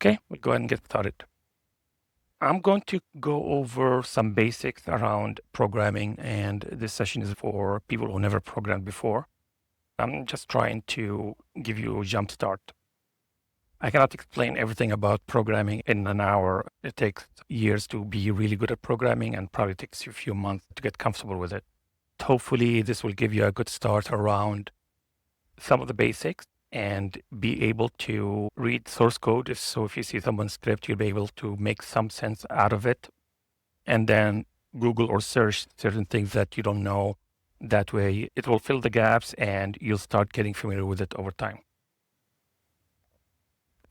Okay, we'll go ahead and get started. I'm going to go over some basics around programming, and this session is for people who never programmed before. I'm just trying to give you a jump start. I cannot explain everything about programming in an hour. It takes years to be really good at programming and probably takes you a few months to get comfortable with it. Hopefully, this will give you a good start around some of the basics and be able to read source code. If you see someone's script, you'll be able to make some sense out of it and then Google or search certain things that you don't know. That way it will fill the gaps and you'll start getting familiar with it over time.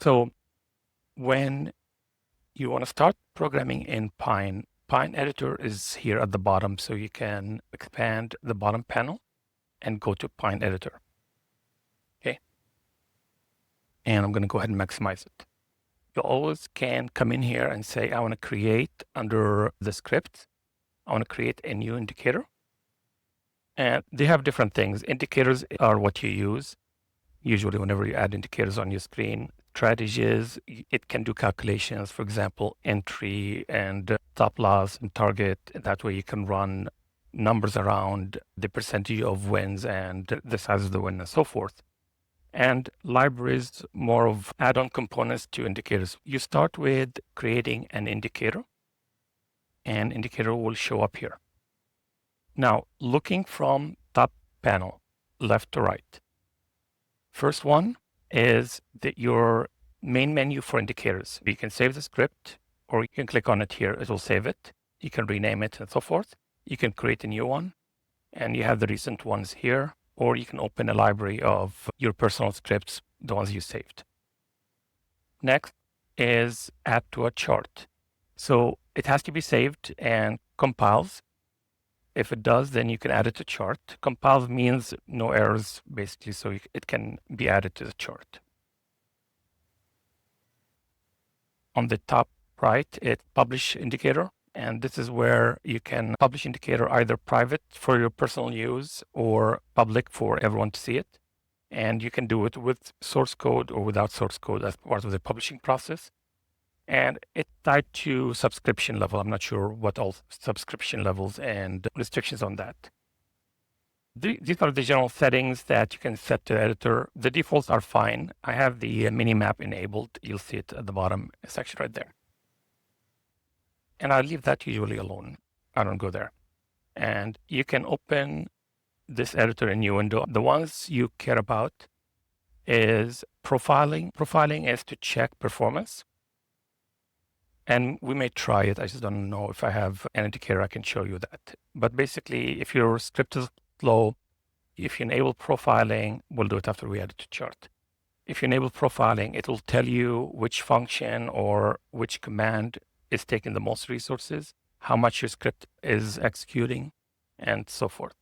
So when you want to start programming in Pine Editor is here at the bottom. So you can expand the bottom panel and go to Pine Editor. Okay. And I'm going to go ahead and maximize it. You always can come in here and say, I want to create under the script, I want to create a new indicator. And they have different things. Indicators are what you use. Usually whenever you add indicators on your screen, strategies, it can do calculations, for example, entry and stop loss and target. That way you can run numbers around the percentage of wins and the size of the win and so forth. And libraries, more of add-on components to indicators. You start with creating an indicator, and indicator will show up here. Now, looking from top panel, left to right. First one is your main menu for indicators. You can save the script, or you can click on it here. It will save it. You can rename it and so forth. You can create a new one, and you have the recent ones here. Or you can open a library of your personal scripts, the ones you saved. Next is add to a chart. So it has to be saved and compiles. If it does, then you can add it to chart. Compiles means no errors, basically, so it can be added to the chart. On the top right, it's publish indicator. And this is where you can publish indicator either private for your personal use or public for everyone to see it. And you can do it with source code or without source code as part of the publishing process. And it's tied to subscription level. I'm not sure what all subscription levels and restrictions on that. These are the general settings that you can set to the editor. The defaults are fine. I have the mini map enabled. You'll see it at the bottom section right there. And I leave that usually alone. I don't go there. And you can open this editor in new window. The ones you care about is profiling. Profiling is to check performance. And we may try it. I just don't know if I have an indicator I can show you that. But basically, if your script is slow, if you enable profiling, we'll do it after we add it to chart. If you enable profiling, it will tell you which function or which command is taking the most resources, how much your script is executing, and so forth.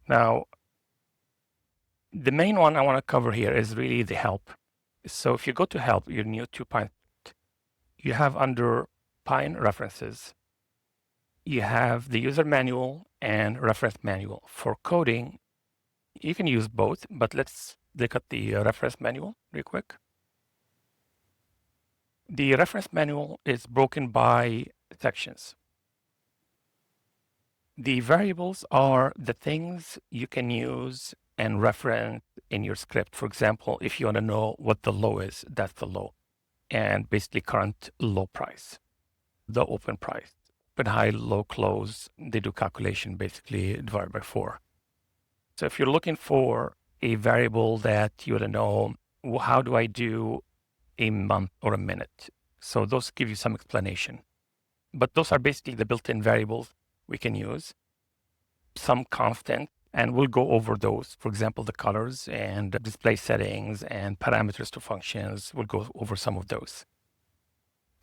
Now, the main one I want to cover here is really the help. So if you go to help, you're new to Pine. You have under Pine references, you have the user manual and reference manual. For coding, you can use both, but let's look at the reference manual real quick. The reference manual is broken by sections. The variables are the things you can use and reference in your script. For example, if you want to know what the low is, that's the low. And basically current low price, the open price. Open, high, low, close, they do calculation basically divided by 4. So if you're looking for a variable that you want to know, how do I do a month or a minute? So those give you some explanation. But those are basically the built-in variables we can use. Some constant, and we'll go over those. For example, the colors and display settings and parameters to functions. We'll go over some of those.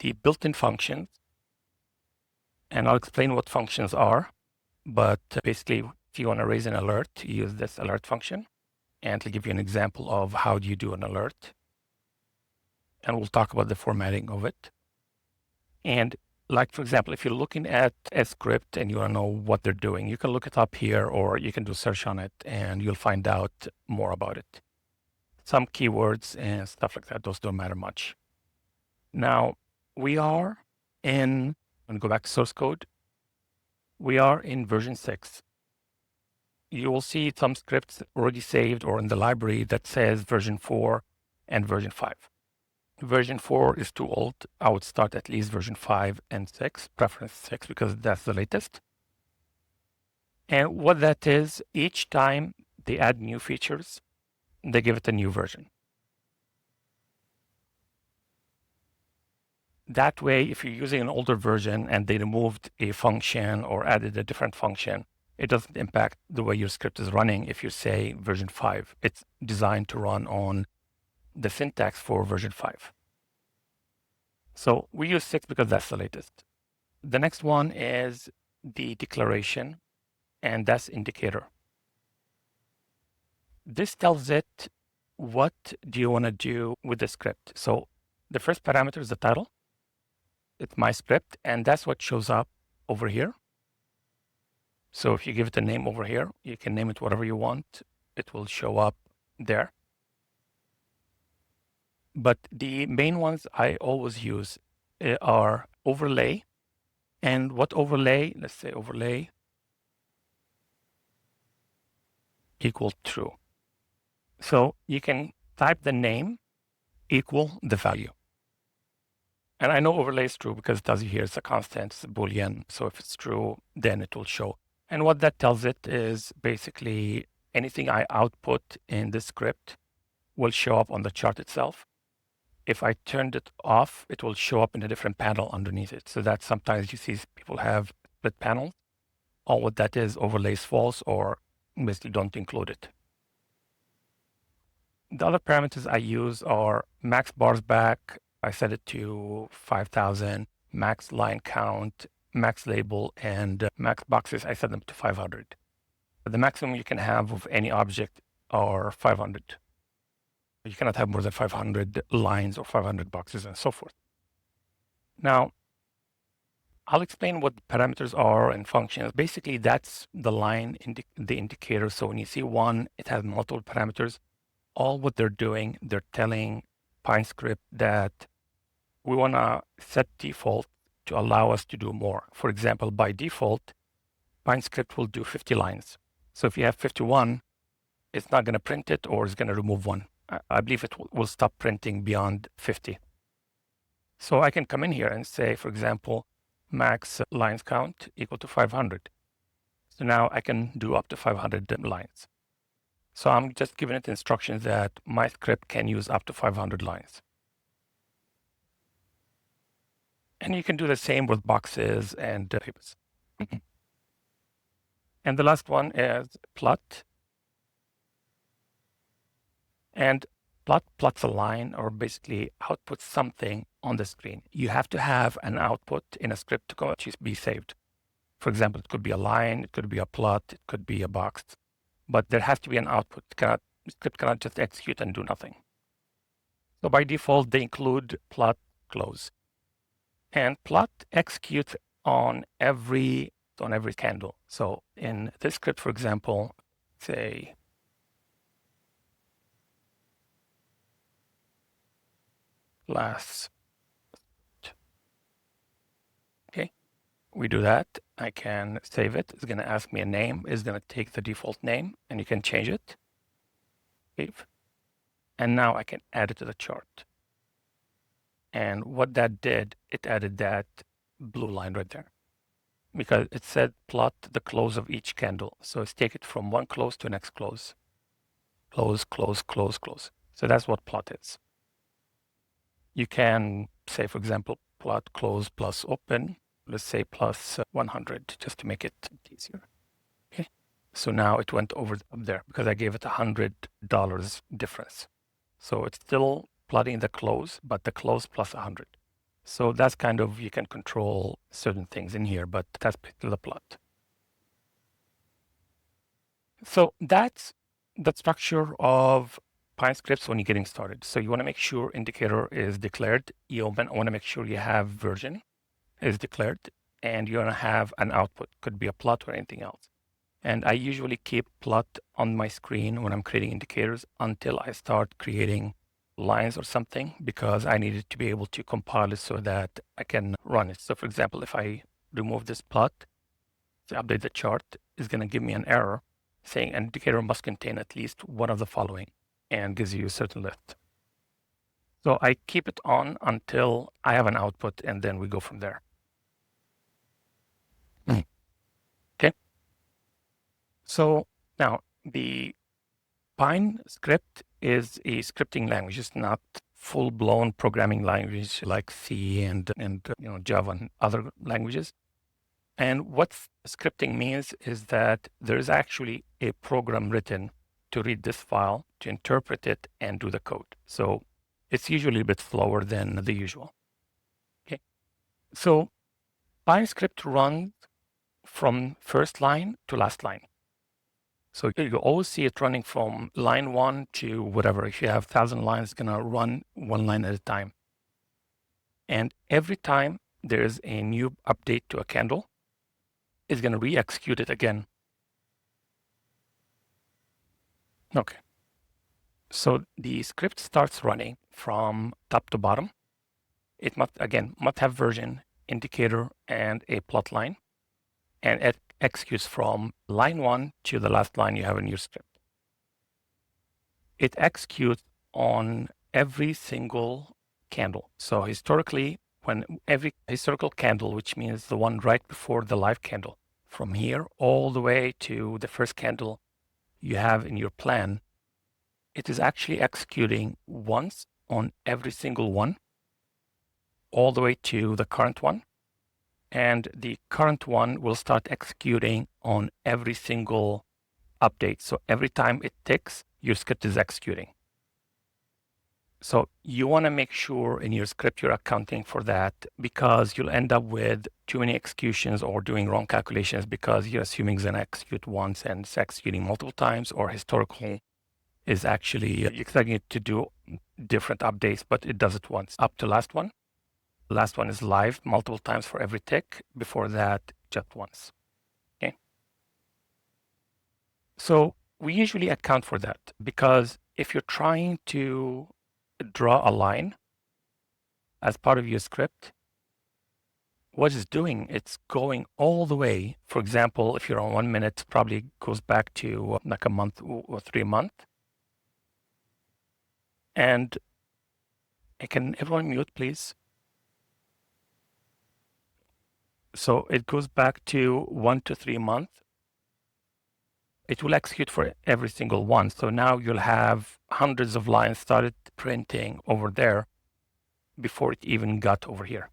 The built-in functions, and I'll explain what functions are, but basically, if you want to raise an alert, use this alert function, and it'll give you an example of how do you do an alert. And we'll talk about the formatting of it. And Like, for example, if you're looking at a script and you want to know what they're doing, you can look it up here, or you can do search on it and you'll find out more about it. Some keywords and stuff like that, those don't matter much. Now, we are in, I'm going to go back to source code. We are in version 6. You will see some scripts already saved or in the library that says version 4 and version 5. Version 4 is too old. I would start at least version 5 and 6, preference 6, because that's the latest. And what that is, each time they add new features, they give it a new version. That way, if you're using an older version and they removed a function or added a different function, it doesn't impact the way your script is running. If you say version 5, it's designed to run on the syntax for version 5. So we use 6 because that's the latest. The next one is the declaration, and that's indicator. This tells it what do you want to do with the script. So the first parameter is the title. It's my script, and that's what shows up over here. So if you give it a name over here, you can name it whatever you want. It will show up there. But the main ones I always use are overlay. And what overlay? Let's say overlay equal true. So you can type the name equal the value. And I know overlay is true because it tells you here it's a constant, it's a Boolean. So if it's true, then it will show. And what that tells it is basically anything I output in this script will show up on the chart itself. If I turned it off, it will show up in a different panel underneath it. So that sometimes you see people have split panels. All what that is, overlay is false or basically don't include it. The other parameters I use are max bars back. I set it to 5,000, max line count, max label, and max boxes. I set them to 500. The maximum you can have of any object are 500. You cannot have more than 500 lines or 500 boxes and so forth. Now, I'll explain what parameters are and functions. Basically, that's the line, the indicator. So when you see one, it has multiple parameters. All what they're doing, they're telling PineScript that we want to set default to allow us to do more. For example, by default, PineScript will do 50 lines. So if you have 51, it's not going to print it or it's going to remove one. I believe it will stop printing beyond 50. So I can come in here and say, for example, max lines count equal to 500. So now I can do up to 500 lines. So I'm just giving it instructions that my script can use up to 500 lines. And you can do the same with boxes and papers. And the last one is plot. And plot plots a line or basically outputs something on the screen. You have to have an output in a script to be saved. For example, it could be a line, it could be a plot, it could be a box, but there has to be an output. The script cannot just execute and do nothing. So by default, they include plot close. And plot executes on every candle. So in this script, for example, say last. Okay, we do that. I can save it. It's going to ask me a name. It's going to take the default name, and you can change it. Save. And now I can add it to the chart. And what that did, it added that blue line right there, because it said plot the close of each candle. So it's take it from one close to next close. Close, close, close, close. So that's what plot is. You can say, for example, plot close plus open. Let's say plus 100, just to make it easier. Okay. So now it went over up there because I gave it $100 difference. So it's still plotting the close, but the close plus 100. So that's kind of, you can control certain things in here, but that's basically the plot. So that's the structure of PineScripts when you're getting started. So you want to make sure indicator is declared. You want to make sure you have version. is declared, and you're going to have an output. Could be a plot or anything else. And I usually keep plot on my screen when I'm creating indicators until I start creating lines or something, because I need it to be able to compile it so that I can run it. So for example, if I remove this plot, to update the chart, is going to give me an error saying an indicator must contain at least one of the following, and gives you a certain list. So I keep it on until I have an output, and then we go from there. Okay. So now the Pine script is a scripting language. It's not full-blown programming language like C and Java and other languages. And what scripting means is that there is actually a program written to read this file, to interpret it, and do the code. So it's usually a bit slower than the usual. Okay. So Pine script runs from first line to last line. So you always see it running from line 1 to whatever. If you have 1,000 lines, it's going to run one line at a time. And every time there's a new update to a candle, it's going to re-execute it again. Okay. So the script starts running from top to bottom. It must have version, indicator, and a plot line. And it executes from line 1 to the last line you have in your script. It executes on every single candle. So historically, when every historical candle, which means the one right before the live candle, from here all the way to the first candle you have in your plan, it is actually executing once on every single one, all the way to the current one. And the current one will start executing on every single update. So every time it ticks, your script is executing. So you want to make sure in your script you're accounting for that, because you'll end up with too many executions or doing wrong calculations because you're assuming it's going to execute once and it's executing multiple times, or historical is actually expecting it to do different updates, but it does it once up to last one. The last one is live multiple times for every tick. Before that, just once. Okay. So we usually account for that, because if you're trying to draw a line as part of your script, what it's doing, it's going all the way. For example, if you're on 1 minute, probably goes back to like a month or 3 months. And can everyone mute, please? So it goes back to 1 to 3 months. It will execute for every single one. So now you'll have hundreds of lines started printing over there before it even got over here.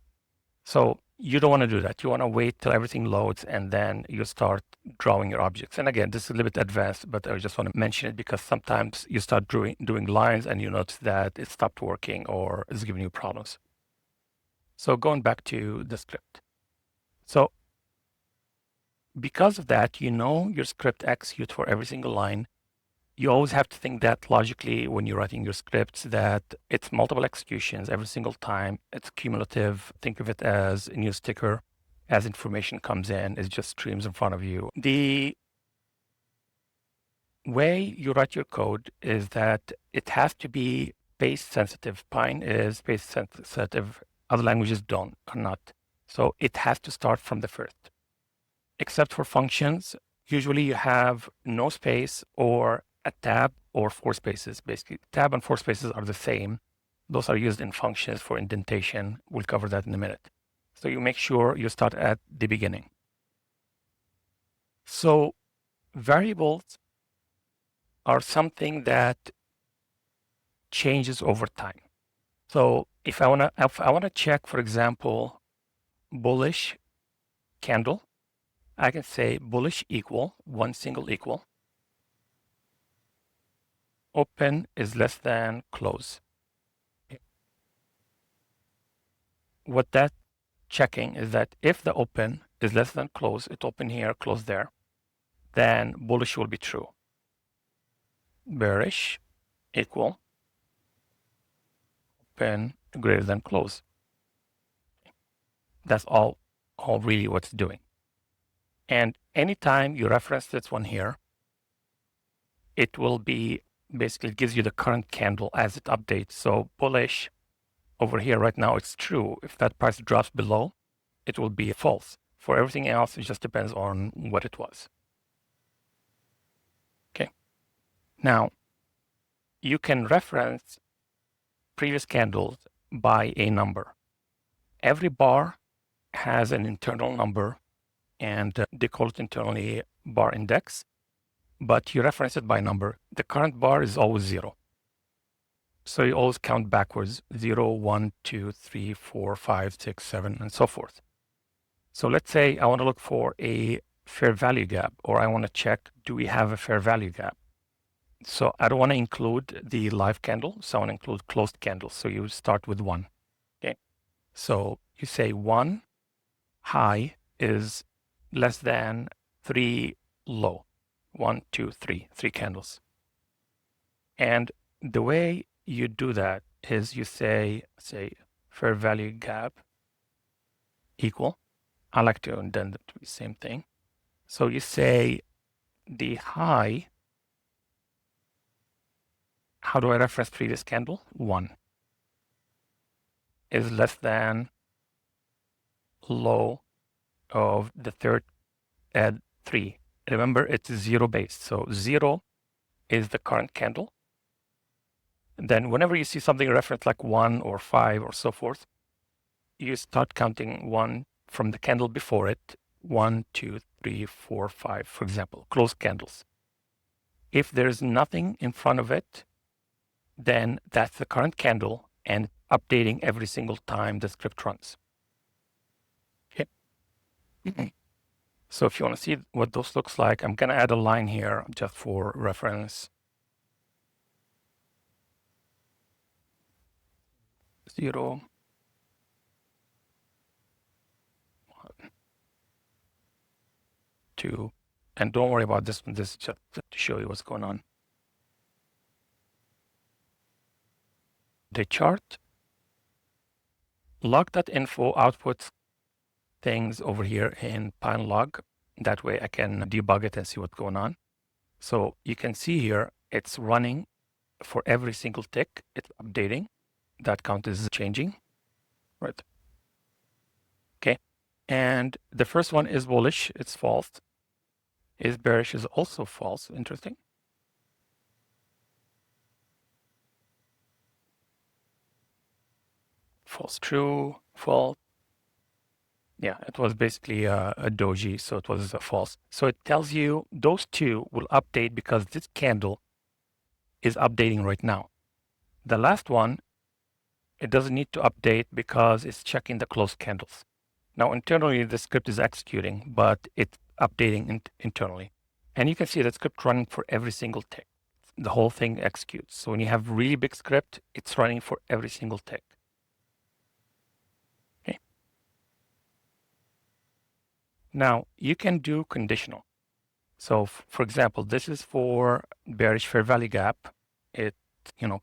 So you don't want to do that. You want to wait till everything loads and then you start drawing your objects. And again, this is a little bit advanced, but I just want to mention it because sometimes you start doing lines and you notice that it stopped working or is giving you problems. So going back to the script. So because of that, your script executes for every single line. You always have to think that logically when you're writing your scripts, that it's multiple executions every single time. It's cumulative. Think of it as a news ticker. As information comes in, it just streams in front of you. The way you write your code is that it has to be space sensitive. Pine is space sensitive. Other languages are not. So it has to start from the first. Except for functions, usually you have no space or a tab or 4 spaces. Basically, tab and 4 spaces are the same. Those are used in functions for indentation. We'll cover that in a minute. So you make sure you start at the beginning. So variables are something that changes over time. So if I wanna check, for example, bullish candle, I can say bullish equal, one single equal, open is less than close. What that checking is that if the open is less than close, it open here, close there, then bullish will be true. Bearish equal open greater than close. That's all really what it's doing. And anytime you reference this one here, it will be basically gives you the current candle as it updates. So bullish over here right now, it's true. If that price drops below, it will be false. For everything else, it just depends on what it was. Okay. Now, you can reference previous candles by a number. Every bar has an internal number, and they call it internally bar index, but you reference it by number. The current bar is always 0. So you always count backwards, 0, 1, 2, 3, 4, 5, 6, 7, and so forth. So let's say I want to look for a fair value gap, or I want to check, do we have a fair value gap? So I don't want to include the live candle, so I want to include closed candles. So you start with 1. Okay. So you say 1 high is less than 3 low. 1, 2, 3, 3 candles. And the way you do that is you say fair value gap equal. I like to indent it to be the same thing. So you say the high, how do I reference previous candle? 1 is less than low of the third at 3. Remember, it's 0 based. So 0 is the current candle. And then whenever you see something referenced like 1 or 5 or so forth, you start counting 1 from the candle before it. 1, 2, 3, 4, 5, for example, closed candles. If there's nothing in front of it, then that's the current candle and updating every single time the script runs. Okay. So if you want to see what those looks like, I'm going to add a line here just for reference. 0, 1, 2, and don't worry about this one. This is just to show you what's going on. The chart log.info outputs things over here in Pine log. That way I can debug it and see what's going on. So you can see here, it's running for every single tick. It's updating. That count is changing, right? Okay. And the first one is bullish. It's false. Is bearish is also false. Interesting. False, true, false. Yeah, it was basically a doji, so it was false. So it tells you those two will update because this candle is updating right now. The last one, it doesn't need to update because it's checking the closed candles. Now, internally, the script is executing, but it's updating internally. And you can see that script running for every single tick. The whole thing executes. So when you have really big script, it's running for every single tick. Okay. Now, you can do conditional. So for example, this is for bearish fair value gap. It,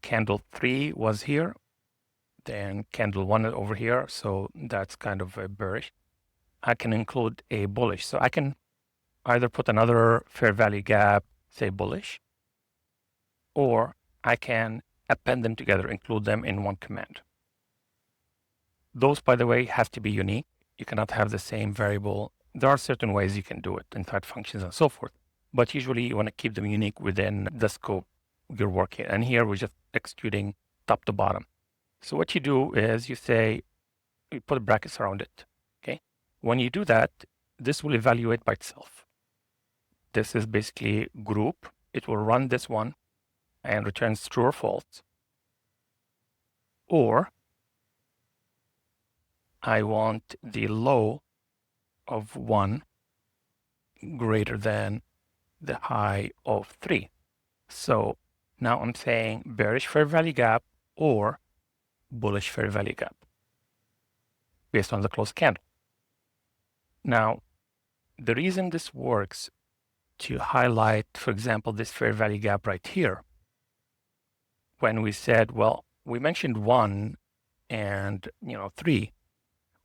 candle 3 was here, then candle 1 over here. So that's kind of a bearish. I can include a bullish. So I can either put another fair value gap, say bullish, or I can append them together, include them in one command. Those, by the way, have to be unique. You cannot have the same variable. There are certain ways you can do it inside functions and so forth, but usually you want to keep them unique within the scope you're working. And here we're just executing top to bottom. So what you do is you say, you put brackets around it. Okay. When you do that, this will evaluate by itself. This is basically group. It will run this one and returns true or false. Or I want the low of 1 greater than the high of 3. So now I'm saying bearish fair value gap or bullish fair value gap based on the closed candle. Now, the reason this works to highlight, for example, this fair value gap right here, when we said, well, we mentioned 1 and 3.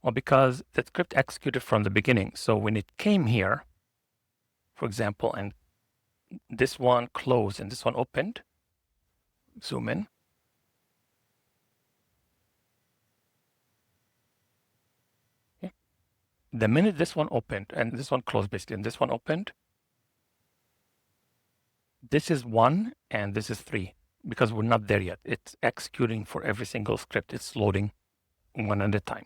Well, because the script executed from the beginning. So when it came here, for example, and this one closed and this one opened, zoom in. Okay. The minute this one opened and this one closed basically, and this one opened, this is 1 and this is 3 because we're not there yet. It's executing for every single script. It's loading one at a time.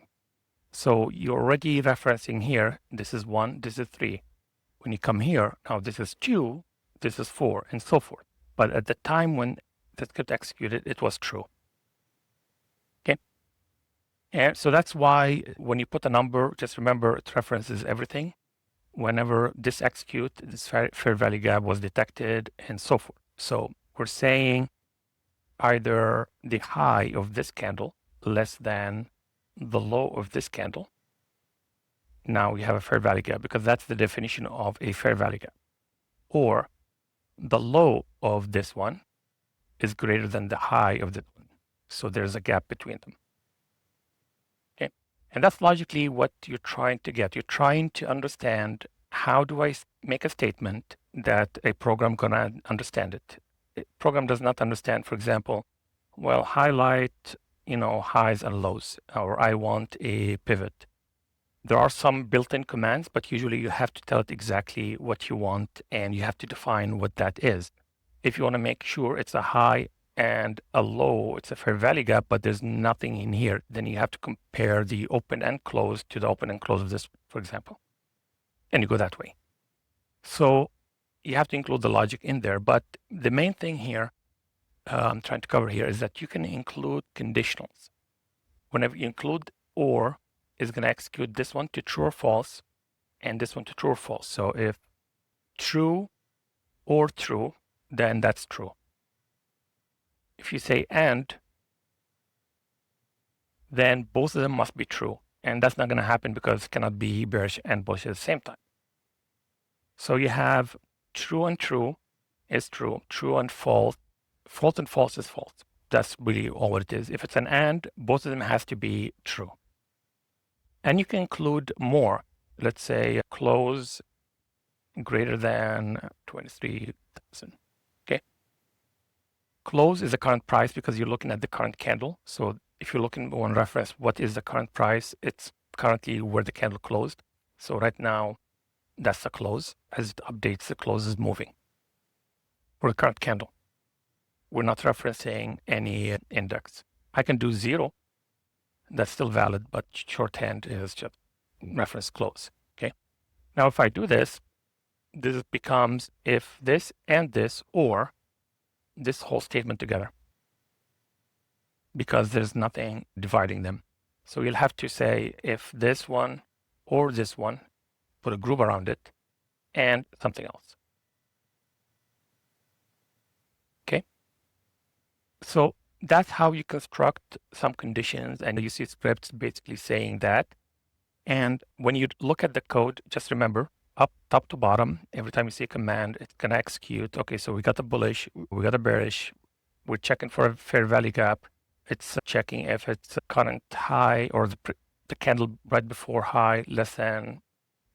So you're already referencing here, this is 1, this is 3. When you come here, now this is 2, this is 4, and so forth. But at the time when the script executed, it was true. Okay. And so that's why when you put a number, just remember it references everything. Whenever this execute, this fair value gap was detected, and so forth. So we're saying either the high of this candle less than the low of this candle. Now we have a fair value gap because that's the definition of a fair value gap. Or the low of this one is greater than the high of this one. So there's a gap between them. Okay. And that's logically what you're trying to get. You're trying to understand, how do I make a statement that a program gonna understand it? A program does not understand, for example, well, highlight, highs and lows, or I want a pivot. There are some built-in commands, but usually you have to tell it exactly what you want, and you have to define what that is. If you want to make sure it's a high and a low, it's a fair value gap, but there's nothing in here, then you have to compare the open and close to the open and close of this, for example, and you go that way. So you have to include the logic in there, but the main thing here I'm trying to cover here is that you can include conditionals. Whenever you include or, is going to execute this one to true or false, and this one to true or false. So if true or true, then that's true. If you say and, then both of them must be true. And that's not going to happen because it cannot be bearish and bullish at the same time. So you have true and true is true, true and false and false is false. That's really all it is. If it's an and, both of them has to be true. And you can include more. Let's say close greater than 23,000. Okay. Close is the current price because you're looking at the current candle. So if you're looking on reference, what is the current price? It's currently where the candle closed. So right now, that's the close. As it updates, the close is moving for the current candle. We're not referencing any index. I can do 0. That's still valid, but shorthand is just reference close. Okay. Now, if I do this, this becomes if this and this, or this whole statement together, because there's nothing dividing them. So you'll have to say if this one or this one, put a group around it, and something else. Okay. So that's how you construct some conditions, and you see scripts basically saying that. And when you look at the code, just remember, up top to bottom, every time you see a command, it's going to execute. Okay, so we got a bullish, we got a bearish, we're checking for a fair value gap. It's checking if it's a current high or the candle right before high less than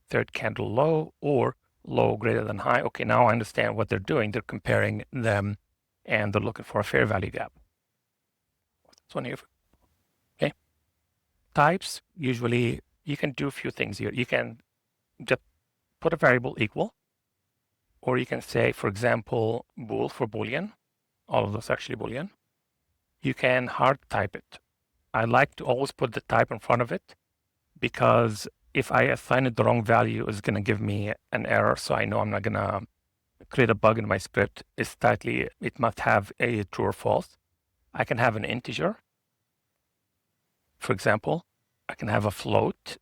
third candle low, or low greater than high. Okay, now I understand what they're doing. They're comparing them and they're looking for a fair value gap. This one here. Okay. Types, usually you can do a few things here. You can just put a variable equal, or you can say, for example, bool for Boolean. All of those actually Boolean. You can hard type it. I like to always put the type in front of it because if I assign it the wrong value, it's going to give me an error. So I know I'm not going to create a bug in my script. It must have a true or false. I can have an integer. For example, I can have a float.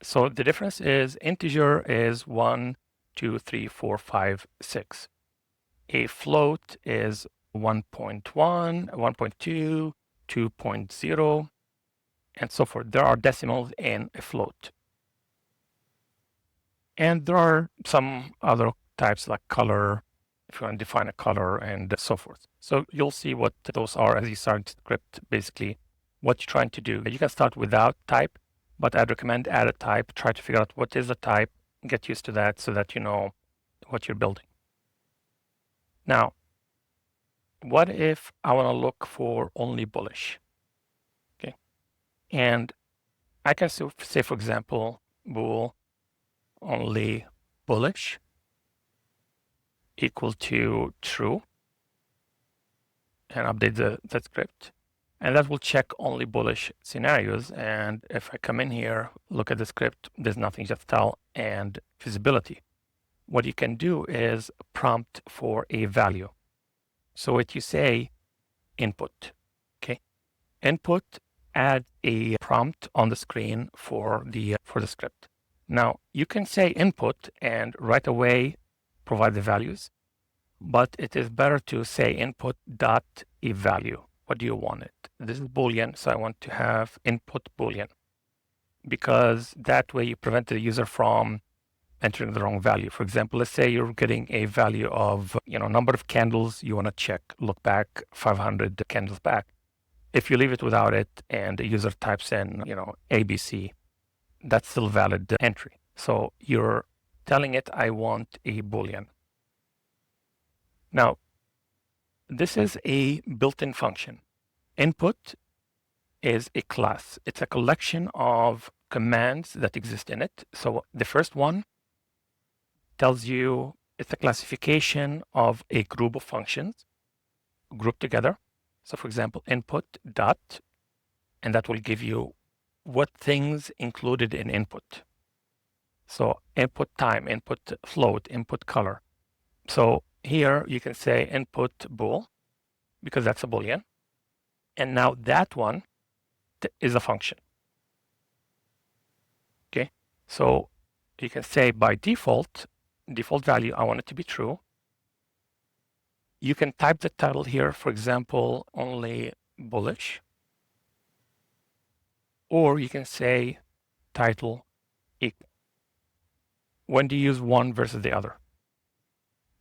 So the difference is integer is 1, 2, 3, 4, 5, 6. A float is 1.1, 1.2, 2.0, and so forth. There are decimals in a float. And there are some other types like color, if you want to define a color, and so forth. So you'll see what those are as you start to script, basically what you're trying to do. You can start without type, but I'd recommend add a type, try to figure out what is the type, get used to that so that you know what you're building. Now, what if I want to look for only bullish? Okay. And I can say, for example, bool only bullish equal to true, and update the script. And that will check only bullish scenarios. And if I come in here, look at the script, there's nothing, just tell and visibility. What you can do is prompt for a value. So what you say, input, okay? Input, add a prompt on the screen for the script. Now you can say input and right away provide the values, but it is better to say input dot a value. What do you want it? This is Boolean, so I want to have input Boolean, because that way you prevent the user from entering the wrong value. For example, let's say you're getting a value of, number of candles you want to check, look back 500 candles back. If you leave it without it and the user types in, ABC, that's still valid entry. So you're telling it, I want a Boolean. Now, this is a built-in function. Input is a class. It's a collection of commands that exist in it. So the first one tells you it's a classification of a group of functions grouped together. So for example, input dot, and that will give you what things included in input. So input time, input float, input color. So here you can say input bool, because that's a Boolean. And now that one is a function. Okay, so you can say by default value, I want it to be true. You can type the title here, for example, only bullish. Or you can say title equal. When do you use one versus the other?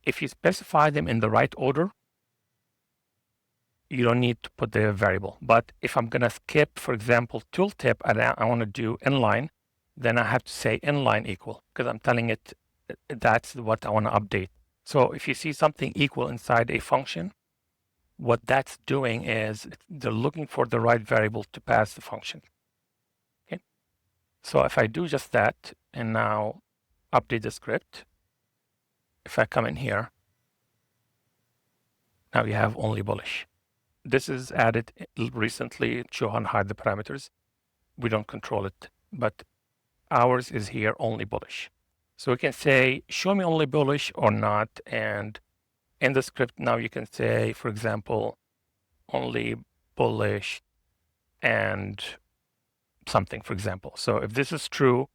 If you specify them in the right order, you don't need to put the variable. But if I'm going to skip, for example, tooltip, and I want to do inline, then I have to say inline equal, because I'm telling it that's what I want to update. So if you see something equal inside a function, what that's doing is they're looking for the right variable to pass the function. Okay. So if I do just that and now update the script, if I come in here, now you have only bullish. This is added recently, show and hide the parameters. We don't control it, but ours is here only bullish. So we can say, show me only bullish or not. And in the script now you can say, for example, only bullish and something, for example. So if this is true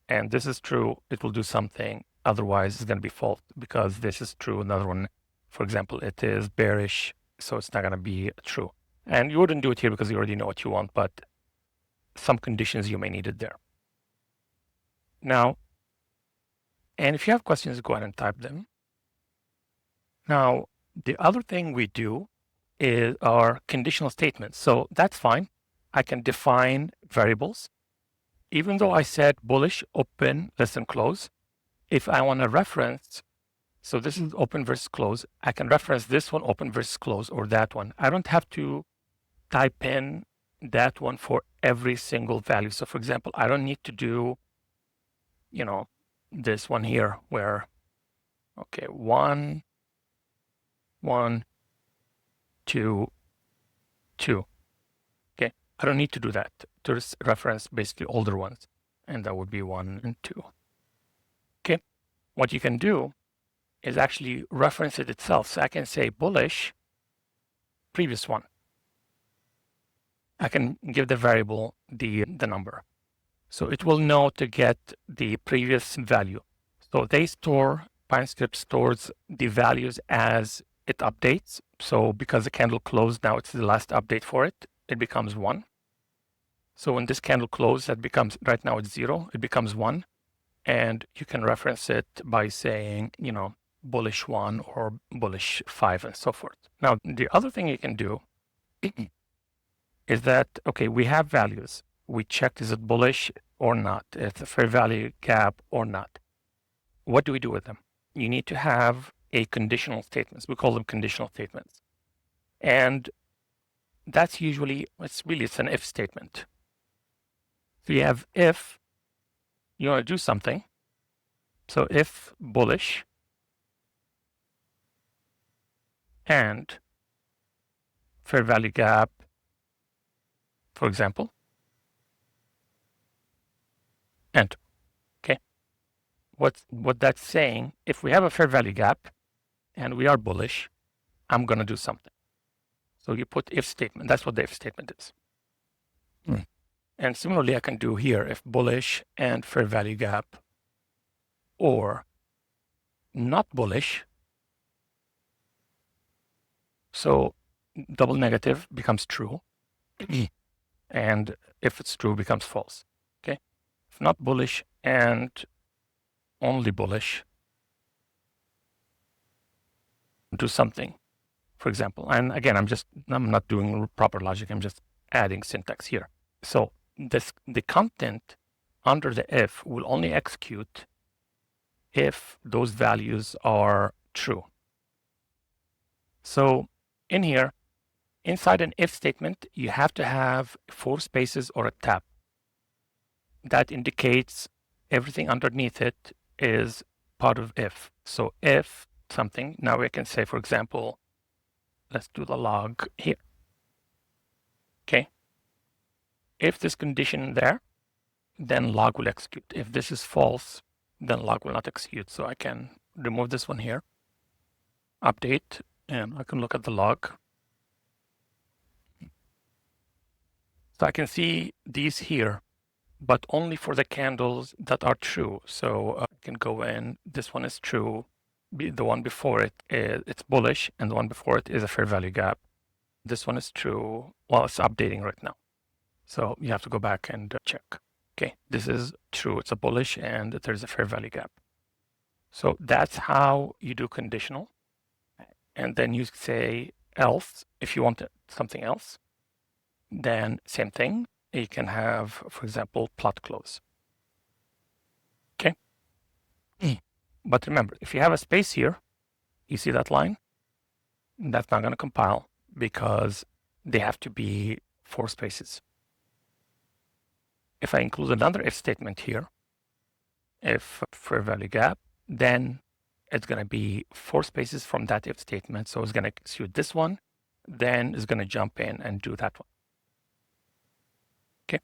and this is true, it will do something. Otherwise, it's going to be false because this is true. Another one, for example, it is bearish, so it's not going to be true. And you wouldn't do it here because you already know what you want, but some conditions you may need it there. Now, and if you have questions, go ahead and type them. Now, the other thing we do is our conditional statements. So that's fine. I can define variables. Even though I said bullish, open, less than close, if I want to reference, so this is open versus close, I can reference this one, open versus close, or that one. I don't have to type in that one for every single value. So for example, I don't need to do, this one here where, okay, 1, 1, 2, 2. Okay, I don't need to do that to reference basically older ones, and that would be 1 and 2. Okay, what you can do is actually reference it itself. So I can say bullish, previous one. I can give the variable the number. So it will know to get the previous value. So PineScript stores the values as it updates. So because the candle closed, now it's the last update for it, it becomes 1. So when this candle closed, that becomes, right now it's 0, it becomes 1. And you can reference it by saying, bullish 1 or bullish 5 and so forth. Now, the other thing you can do is that, okay, we have values. We checked, is it bullish or not. It's a fair value gap or not. What do we do with them? You need to have a conditional statements. We call them conditional statements. And that's usually, it's an if statement. So you have if you want to do something. So if bullish and fair value gap, for example, enter. Okay. What that's saying, if we have a fair value gap and we are bullish, I'm going to do something. So you put if statement. That's what the if statement is. And similarly, I can do here if bullish and fair value gap or not bullish. So double negative becomes true. And if it's true, becomes false. Okay. If not bullish and only bullish, do something, for example. And again, I'm not doing proper logic. I'm just adding syntax here. So the content under the if will only execute if those values are true. So in here, inside an if statement, you have to have 4 spaces or a tab. That indicates everything underneath it is part of if. So if something, now we can say, for example, let's do the log here. Okay. If this condition there, then log will execute. If this is false, then log will not execute. So I can remove this one here, update, and I can look at the log. So I can see these here, but only for the candles that are true. So I can go in, this one is true. The one before it, it's bullish, and the one before it is a fair value gap. This one is true. Well, it's updating right now. So you have to go back and check. Okay, this is true. It's a bullish and there's a fair value gap. So that's how you do conditional. And then you say else if you want something else. Then same thing. You can have, for example, plot close. Okay. But remember, if you have a space here, you see that line? That's not going to compile because they have to be 4 spaces. If I include another if statement here, if fair value gap, then it's going to be 4 spaces from that if statement. So it's going to execute this one, then it's going to jump in and do that one. Okay.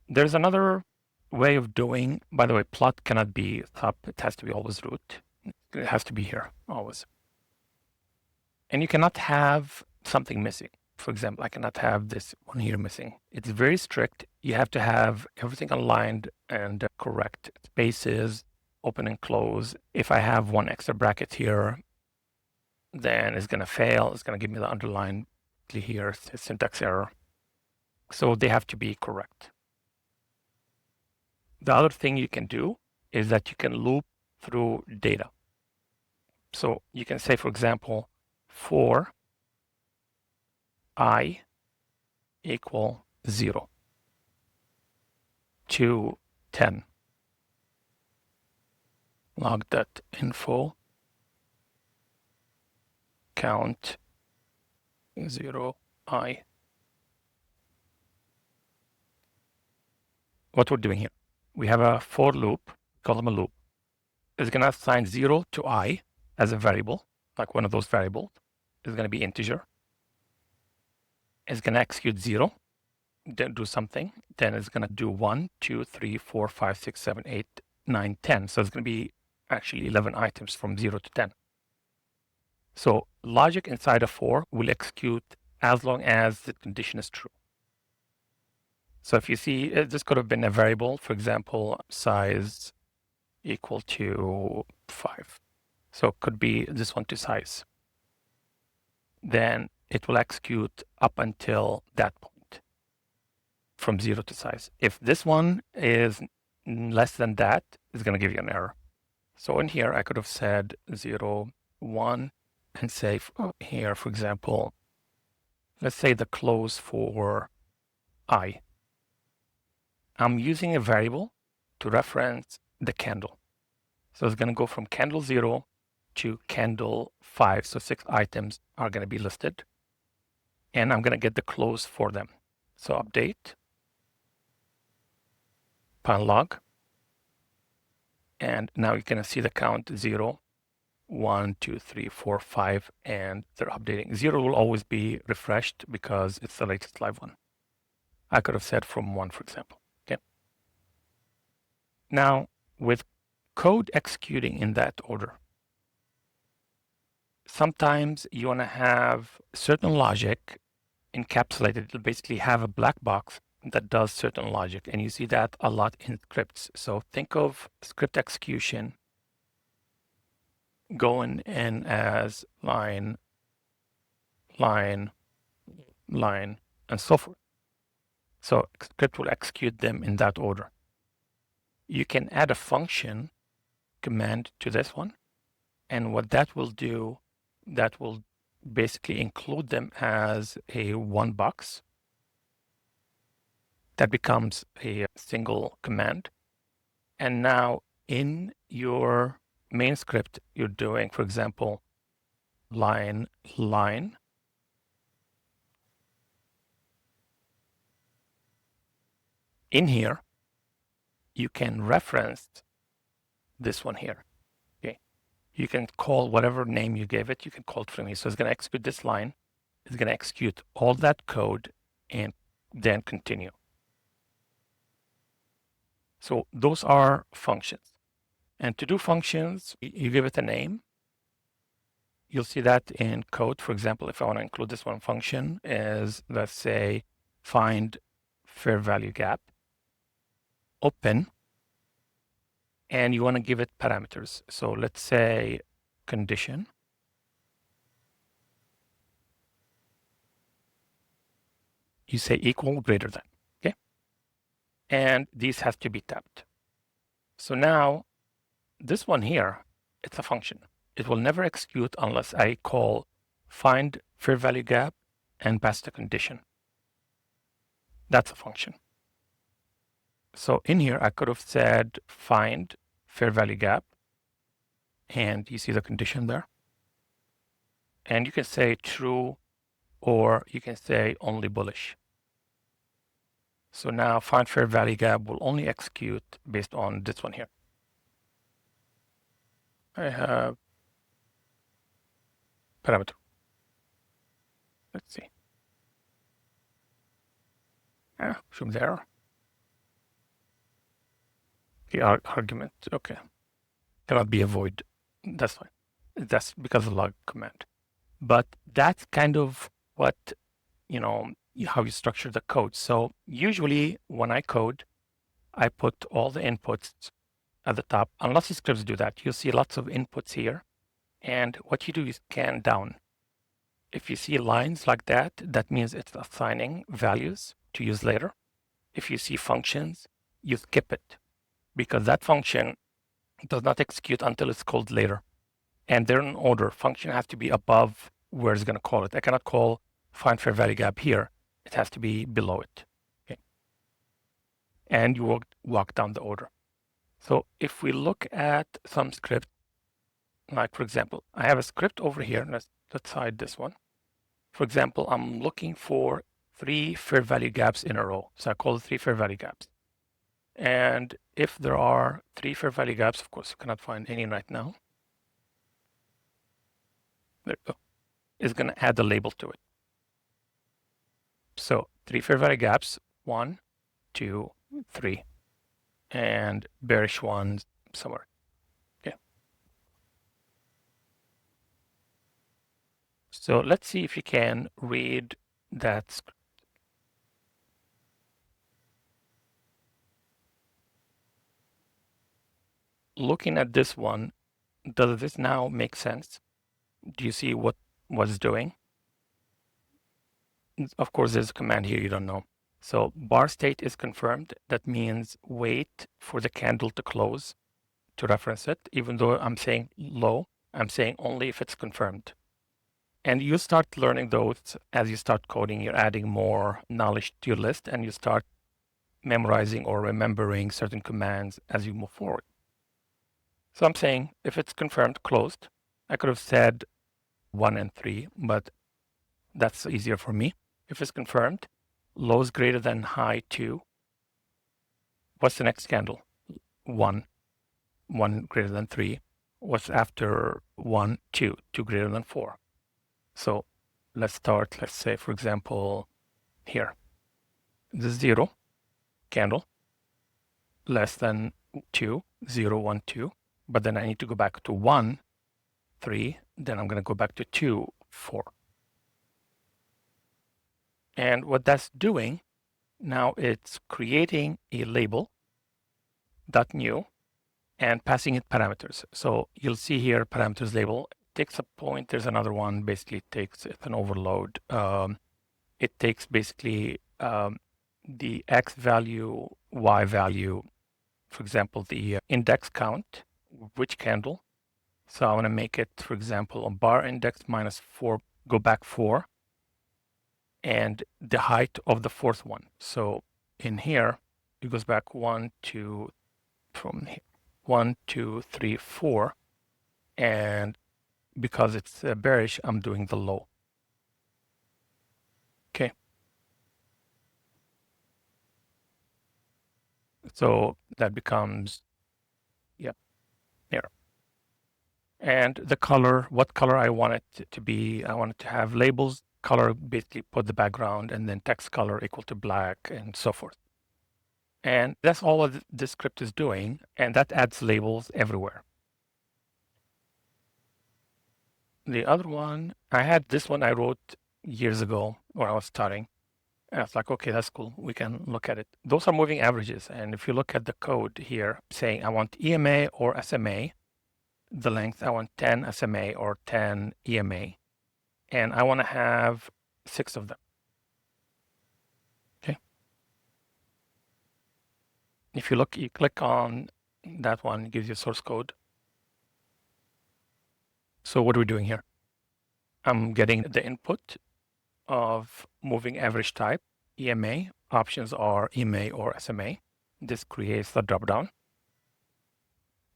There's another way of doing, by the way, plot cannot be top, it has to be always root. It has to be here, always. And you cannot have something missing. For example, I cannot have this one here missing. It's very strict. You have to have everything aligned and correct. Spaces, open and close. If I have one extra bracket here, then it's going to fail. It's going to give me the underline here, syntax error. So they have to be correct. The other thing you can do is that you can loop through data. So you can say, for example, for I equal 0 to 10. Log.info count 0 I. What we're doing here, we have a for loop, call them a loop. It's going to assign 0 to I as a variable, like one of those variables. It's going to be integer. It's going to execute 0, then do something. Then it's going to do 1, 2, 3, 4, 5, 6, 7, 8, 9, 10. So it's going to be actually 11 items from 0 to 10. So logic inside of for will execute as long as the condition is true. So if you see, this could have been a variable, for example, size equal to 5. So it could be this one to size. Then it will execute up until that point from 0 to size. If this one is less than that, it's going to give you an error. So in here, I could have said 0, 1, and say here, for example, let's say the close for I. I'm using a variable to reference the candle. So it's going to go from candle 0 to candle 5. So 6 items are going to be listed. And I'm going to get the close for them. So update, pine log. And now you're going to see the count 0, 1, 2, 3, 4, 5, and they're updating. 0 will always be refreshed because it's the latest live one. I could have said from 1, for example. Okay. Now, with code executing in that order, sometimes you want to have certain logic encapsulated. It'll basically have a black box that does certain logic, and you see that a lot in scripts. So think of script execution going in as line, line, line, and so forth. So script will execute them in that order. You can add a function command to this one, and what that will do, that will basically include them as a one box that becomes a single command. And now in your main script, you're doing, for example, line, line. In here, you can reference this one here. Okay. You can call whatever name you gave it, you can call it from here. So it's going to execute this line. It's going to execute all that code and then continue. So those are functions. And to do functions, you give it a name. You'll see that in code. For example, if I want to include this one function is, let's say, find fair value gap, open, and you want to give it parameters. So let's say condition. You say equal, greater than, okay? And these have to be tapped. So now this one here, it's a function. It will never execute unless I call find fair value gap and pass the condition. That's a function. So in here, I could have said find fair value gap, and you see the condition there. And you can say true, or you can say only bullish. So now find fair value gap will only execute based on this one here. I have parameter. Let's see. From there. The argument, okay. Cannot be avoid. That's fine. That's because of log command. But that's kind of what, how you structure the code. So usually when I code, I put all the inputs at the top. Unless the scripts do that, you'll see lots of inputs here. And what you do is scan down. If you see lines like that, that means it's assigning values to use later. If you see functions, you skip it because that function does not execute until it's called later. And they're in order. Function has to be above where it's going to call it. I cannot call find fair value gap here. It has to be below it. Okay. And you walk down the order. So if we look at some script, like for example, I have a script over here. Let's hide this one. For example, I'm looking for 3 fair value gaps in a row. So I call it 3 fair value gaps. And if there are 3 fair value gaps, of course, you cannot find any right now. There we go. It's going to add a label to it. So 3 fair value gaps, 1, 2, 3, and bearish ones somewhere. Okay. So let's see if you can read that script. Looking at this one, does this now make sense? Do you see what was doing? Of course, there's a command here you don't know. So bar state is confirmed. That means wait for the candle to close to reference it. Even though I'm saying low, I'm saying only if it's confirmed. And you start learning those as you start coding. You're adding more knowledge to your list, and you start memorizing or remembering certain commands as you move forward. So I'm saying if it's confirmed, closed. I could have said 1 and 3, but that's easier for me. If it's confirmed, lows greater than high 2. What's the next candle? 1. 1 greater than 3. What's after 1? 2. 2 greater than 4. So let's start, let's say, for example, here. This 0 candle, less than 2, 0, 1, 2. But then I need to go back to 1, 3. Then I'm going to go back to 2, 4. And what that's doing, now it's creating a label, .new, and passing it parameters. So you'll see here parameters label. It takes a point. There's another one. Basically, it's an overload. It takes basically the X value, Y value, for example, the index count, which candle. So I want to make it, for example, a bar index minus 4, go back 4, and the height of the fourth one. So in here, it goes back 1, 2, from here, 1, 2, 3, 4, and because it's bearish, I'm doing the low. Okay. So that becomes, yeah, here. And the color, what color I want it to be, I want it to have labels, color, basically put the background, and then text color equal to black, and so forth. And that's all what this script is doing, and that adds labels everywhere. The other one, I had this one I wrote years ago when I was starting. And I was like, okay, that's cool. We can look at it. Those are moving averages. And if you look at the code here saying I want EMA or SMA, the length, I want 10 SMA or 10 EMA. And I want to have 6 of them. Okay. If you look, you click on that one, it gives you source code. So what are we doing here? I'm getting the input of moving average type, EMA. Options are EMA or SMA. This creates the dropdown.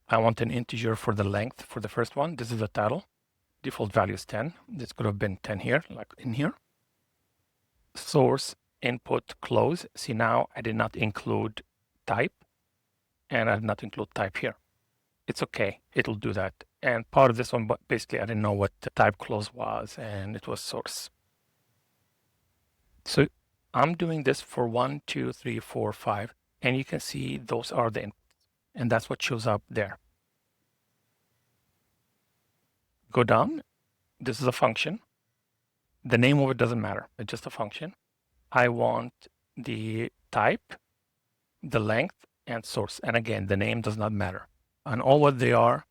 I want an integer for the length for the first one. This is the title. Default value is 10. This could have been 10 here, like in here. Source, input, close. See, now I did not include type, and I did not include type here. It's okay. It'll do that. And part of this one, but basically I didn't know what the type close was, and it was source. So I'm doing this for 1, 2, 3, 4, 5, and you can see those are the inputs, and that's what shows up there. Go down. This is a function. The name of it doesn't matter. It's just a function. I want the type, the length, and source. And again, the name does not matter. And all what they are,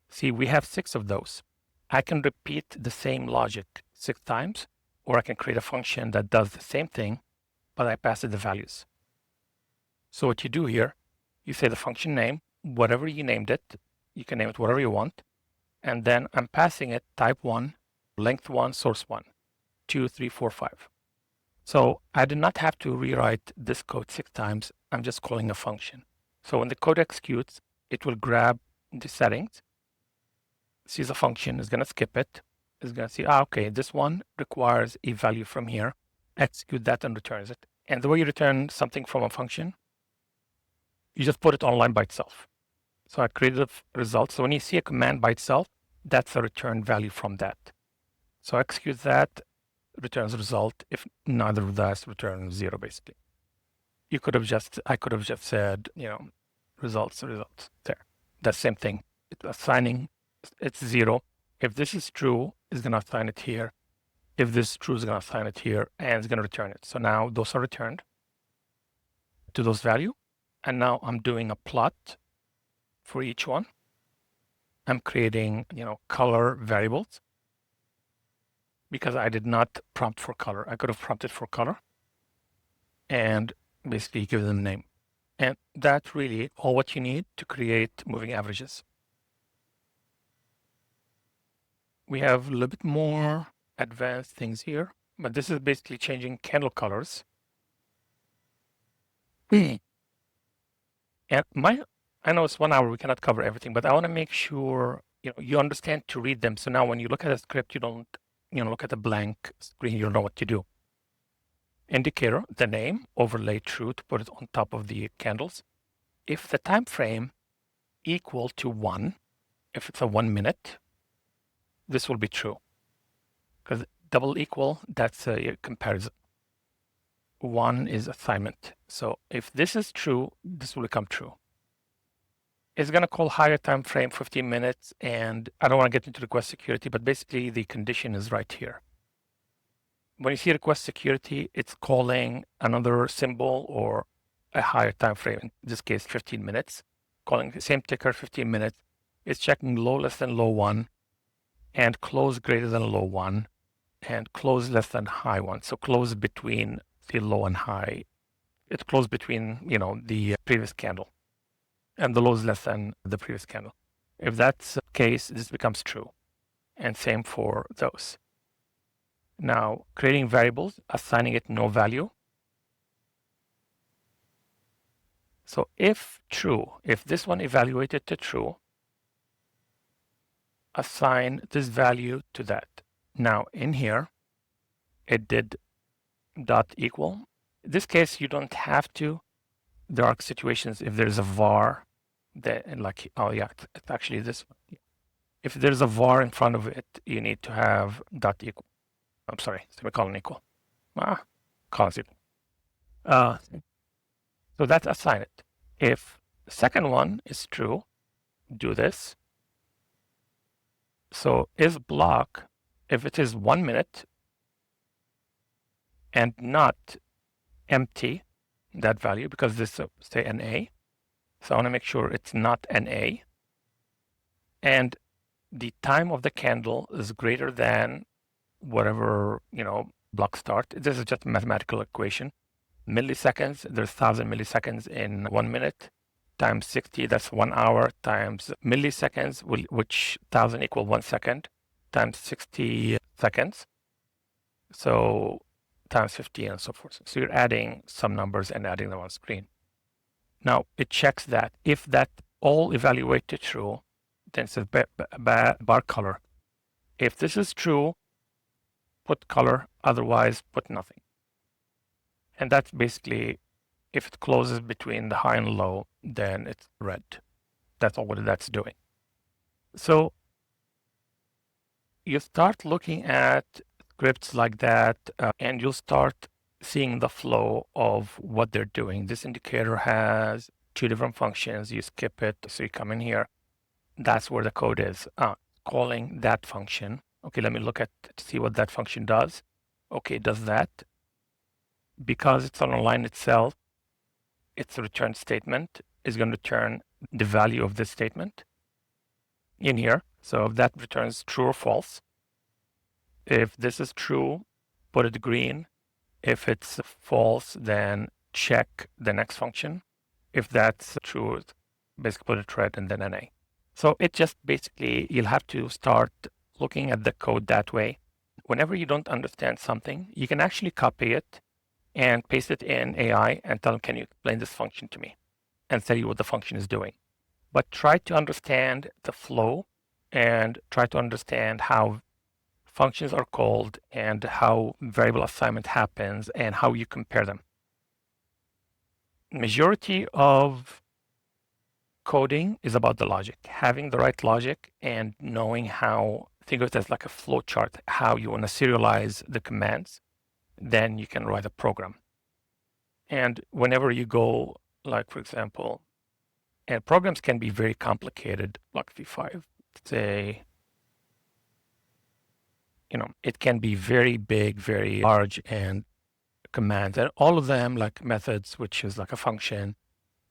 see, we have 6 of those. I can repeat the same logic 6 times, or I can create a function that does the same thing, but I pass it the values. So what you do here, you say the function name, whatever you named it, you can name it whatever you want. And then I'm passing it type 1, length 1, source 1, 2, 3, 4, 5. So I did not have to rewrite this code 6 times. I'm just calling a function. So when the code executes, it will grab the settings, sees a function, is going to skip it, is going to see, okay, this one requires a value from here, execute that and returns it. And the way you return something from a function, you just put it online by itself. So I created a result. So when you see a command by itself, that's a return value from that. So execute that, returns result. If neither of that, return 0 basically. I could have just said, results there. That same thing. It's assigning, it's 0. If this is true, it's going to assign it here. If this is true, it's going to assign it here, and it's going to return it. So now those are returned to those value. And now I'm doing a plot for each one. I'm creating, color variables because I did not prompt for color. I could have prompted for color and basically give them a name. And that's really all what you need to create moving averages. We have a little bit more advanced things here, but this is basically changing candle colors. And I know it's 1 hour, we cannot cover everything, but I want to make sure you understand to read them. So now when you look at a script, you don't look at a blank screen, you don't know what to do. Indicator, the name, overlay true to put it on top of the candles. If the time frame equal to 1, if it's a 1 minute, this will be true. Because double equal, that's a comparison. 1 is assignment. So if this is true, this will become true. It's going to call higher time frame 15 minutes, and I don't want to get into request security, but basically the condition is right here. When you see request security, it's calling another symbol or a higher time frame, in this case 15 minutes, calling the same ticker 15 minutes. It's checking low less than low 1 and close greater than low 1 and close less than high 1. So close between the low and high. It's close between, the previous candle, and the low is less than the previous candle. If that's the case, this becomes true. And same for those. Now, creating variables, assigning it no value. So if true, if this one evaluated to true, assign this value to that. Now in here, it did dot equal. In this case, you don't have to. There are situations if there's a var that, like, oh yeah, it's actually this one. If there's a var in front of it, you need to have dot equal. I'm sorry, semicolon equal. Colons equal. So that's assign it. If the second one is true, do this. So is block, if it is 1 minute and not empty, that value, because this say NA. So I want to make sure it's not NA. And the time of the candle is greater than whatever, block start. This is just a mathematical equation. Milliseconds, there's 1,000 milliseconds in 1 minute, times 60, that's 1 hour, times milliseconds, which 1,000 equal 1 second, times 60 seconds. So times 50 and so forth. So you're adding some numbers and adding them on screen. Now it checks that. If that all evaluate to true, then it says bar color. If this is true, put color, otherwise put nothing. And that's basically, if it closes between the high and low, then it's red. That's all what that's doing. So you start looking at scripts like that, and you'll start seeing the flow of what they're doing. This indicator has 2 different functions. You skip it, so you come in here. That's where the code is, calling that function. Okay, let me look at to see what that function does. Okay, it does that. Because it's on a line itself, its return statement is going to return the value of this statement in here. So if that returns true or false, if this is true, put it green. If it's false, then check the next function. If that's true, basically put it red and then NA. So it just basically, you'll have to start looking at the code that way. Whenever you don't understand something, you can actually copy it and paste it in AI and tell them, can you explain this function to me? And tell you what the function is doing. But try to understand the flow and try to understand how functions are called and how variable assignment happens and how you compare them. Majority of coding is about the logic, having the right logic and knowing how, think of it as like a flow chart, how you want to serialize the commands. Then you can write a program. And whenever you go, like for example, and programs can be very complicated, like V5, say, it can be very big, very large, and commands, and all of them like methods, which is like a function,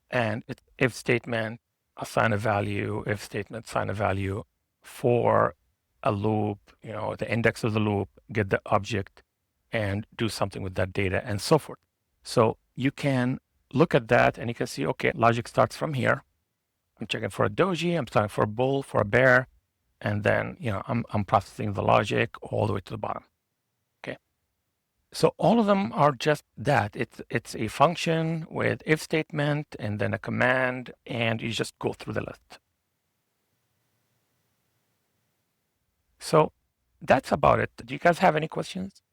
and if statement, assign a value, if statement, assign a value, for a loop, the index of the loop, get the object, and do something with that data and so forth. So you can look at that and you can see, okay, logic starts from here. I'm checking for a doji, I'm starting for a bull, for a bear, and then, I'm processing the logic all the way to the bottom. So all of them are just that. It's a function with if statement and then a command, and you just go through the list. So that's about it. Do you guys have any questions?